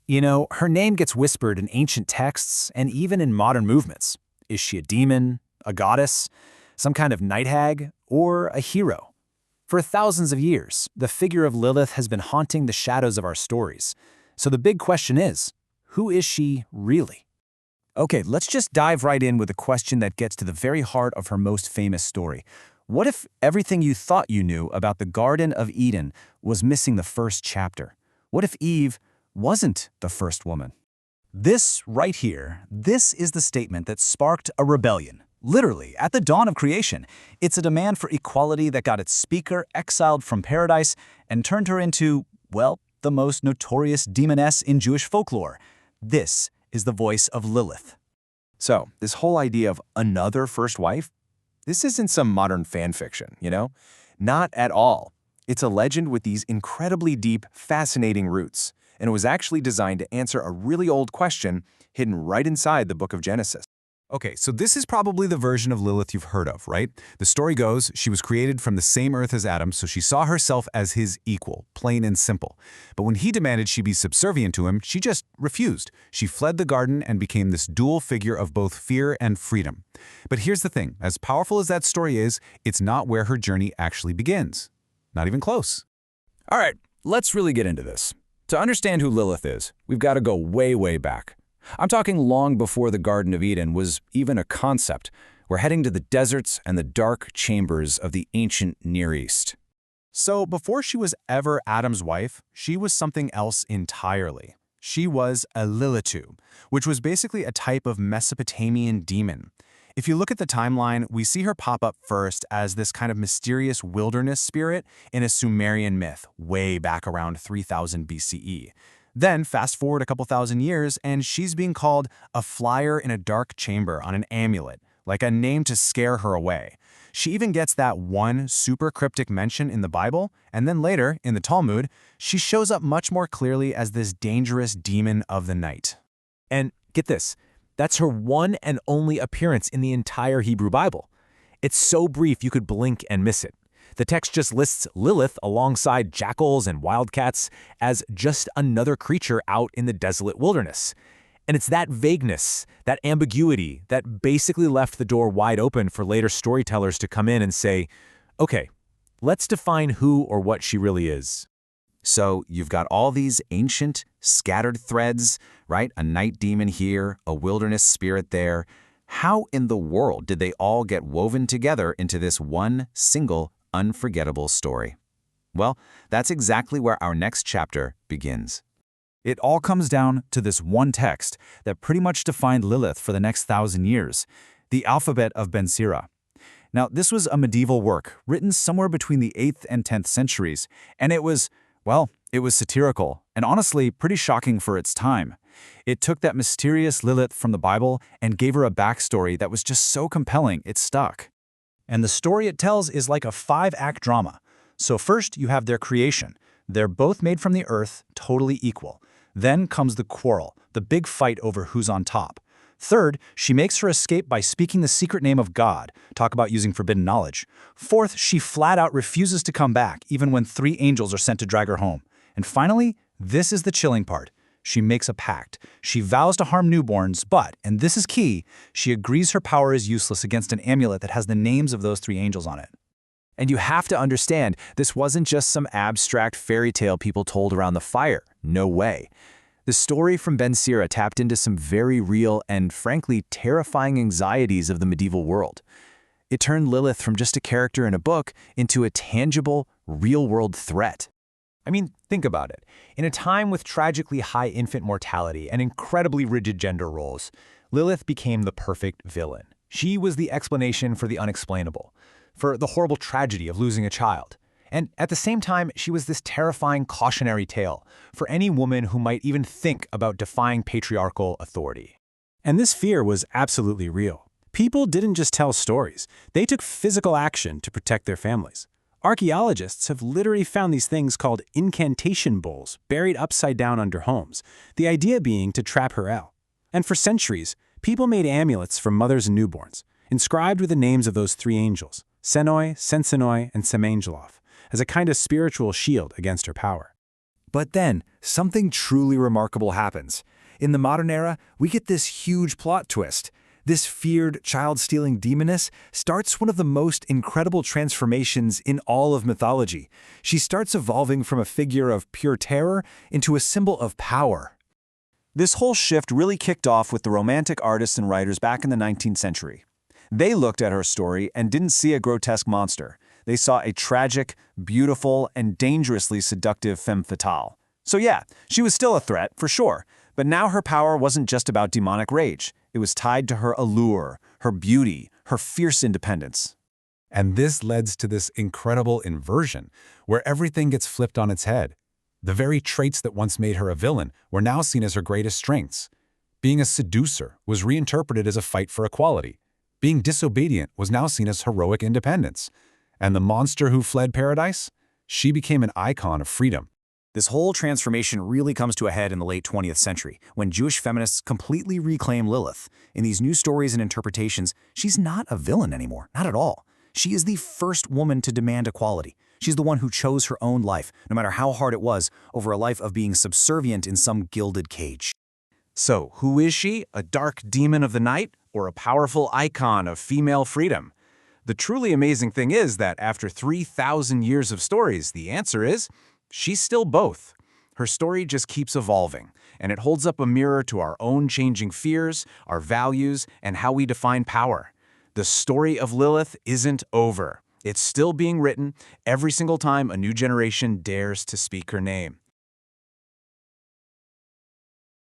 You know, her name gets whispered in ancient texts and even in modern movements. Is she a demon, a goddess, some kind of night hag, or a hero? For thousands of years, the figure of Lilith has been haunting the shadows of our stories. So the big question is, who is she really? Okay, let's just dive right in with a question that gets to the very heart of her most famous story. What if everything you thought you knew about the Garden of Eden was missing the first chapter? What if Eve wasn't the first woman? This right here, this is the statement that sparked a rebellion. Literally, at the dawn of creation, it's a demand for equality that got its speaker exiled from paradise and turned her into, well, the most notorious demoness in Jewish folklore. This is the voice of Lilith. So, this whole idea of another first wife, this isn't some modern fan fiction, you know? Not at all. It's a legend with these incredibly deep, fascinating roots, and it was actually designed to answer a really old question hidden right inside the book of Genesis. Okay, so this is probably the version of Lilith you've heard of, right? The story goes, she was created from the same earth as Adam, so she saw herself as his equal, plain and simple. But when he demanded she be subservient to him, she just refused. She fled the garden and became this dual figure of both fear and freedom. But here's the thing, as powerful as that story is, it's not where her journey actually begins. Not even close. All right, let's really get into this. To understand who Lilith is, we've got to go way, way back. I'm talking long before the Garden of Eden was even a concept. We're heading to the deserts and the dark chambers of the ancient Near East. So before she was ever Adam's wife, she was something else entirely. She was a Lilitu, which was basically a type of Mesopotamian demon. If you look at the timeline, we see her pop up first as this kind of mysterious wilderness spirit in a Sumerian myth way back around 3000 BCE. Then fast forward a couple thousand years, and she's being called a flyer in a dark chamber on an amulet, like a name to scare her away. She even gets that one super cryptic mention in the Bible, and then later, in the Talmud, she shows up much more clearly as this dangerous demon of the night. And get this, that's her one and only appearance in the entire Hebrew Bible. It's so brief you could blink and miss it. The text just lists Lilith alongside jackals and wildcats as just another creature out in the desolate wilderness. And it's that vagueness, that ambiguity, that basically left the door wide open for later storytellers to come in and say, okay, let's define who or what she really is. So you've got all these ancient, scattered threads, right? A night demon here, a wilderness spirit there. How in the world did they all get woven together into this one single unforgettable story? Well, that's exactly where our next chapter begins. It all comes down to this one text that pretty much defined Lilith for the next 1,000 years, the alphabet of Ben Sira. Now, this was a medieval work written somewhere between the 8th and 10th centuries, and it was satirical and honestly pretty shocking for its time. It took that mysterious Lilith from the Bible and gave her a backstory that was just so compelling it stuck. And the story it tells is like a 5-act drama. So first you have their creation. They're both made from the earth, totally equal. Then comes the quarrel, the big fight over who's on top. Third, she makes her escape by speaking the secret name of God. Talk about using forbidden knowledge. Fourth, she flat out refuses to come back, even when 3 angels are sent to drag her home. And finally, this is the chilling part. She makes a pact. She vows to harm newborns, but, and this is key, she agrees her power is useless against an amulet that has the names of those 3 angels on it. And you have to understand, this wasn't just some abstract fairy tale people told around the fire. No way. The story from Ben Sira tapped into some very real and, frankly, terrifying anxieties of the medieval world. It turned Lilith from just a character in a book into a tangible, real-world threat. I mean, think about it. In a time with tragically high infant mortality and incredibly rigid gender roles, Lilith became the perfect villain. She was the explanation for the unexplainable, for the horrible tragedy of losing a child. And at the same time, she was this terrifying cautionary tale for any woman who might even think about defying patriarchal authority. And this fear was absolutely real. People didn't just tell stories. They took physical action to protect their families. Archaeologists have literally found these things called incantation bowls buried upside down under homes, the idea being to trap her out. And for centuries, people made amulets for mothers and newborns, inscribed with the names of those 3 angels, Senoi, Sensenoi, and Semengelof, as a kind of spiritual shield against her power. But then, something truly remarkable happens. In the modern era, we get this huge plot twist. This feared, child-stealing demoness starts one of the most incredible transformations in all of mythology. She starts evolving from a figure of pure terror into a symbol of power. This whole shift really kicked off with the Romantic artists and writers back in the 19th century. They looked at her story and didn't see a grotesque monster. They saw a tragic, beautiful, and dangerously seductive femme fatale. So yeah, she was still a threat, for sure, but now her power wasn't just about demonic rage. It was tied to her allure, her beauty, her fierce independence. And this leads to this incredible inversion, where everything gets flipped on its head. The very traits that once made her a villain were now seen as her greatest strengths. Being a seducer was reinterpreted as a fight for equality. Being disobedient was now seen as heroic independence. And the monster who fled paradise? She became an icon of freedom. This whole transformation really comes to a head in the late 20th century, when Jewish feminists completely reclaim Lilith. In these new stories and interpretations, she's not a villain anymore, not at all. She is the first woman to demand equality. She's the one who chose her own life, no matter how hard it was, over a life of being subservient in some gilded cage. So, who is she? A dark demon of the night or a powerful icon of female freedom? The truly amazing thing is that after 3,000 years of stories, the answer is she's still both. Her story just keeps evolving, and it holds up a mirror to our own changing fears, our values, and how we define power. The story of Lilith isn't over. It's still being written every single time a new generation dares to speak her name.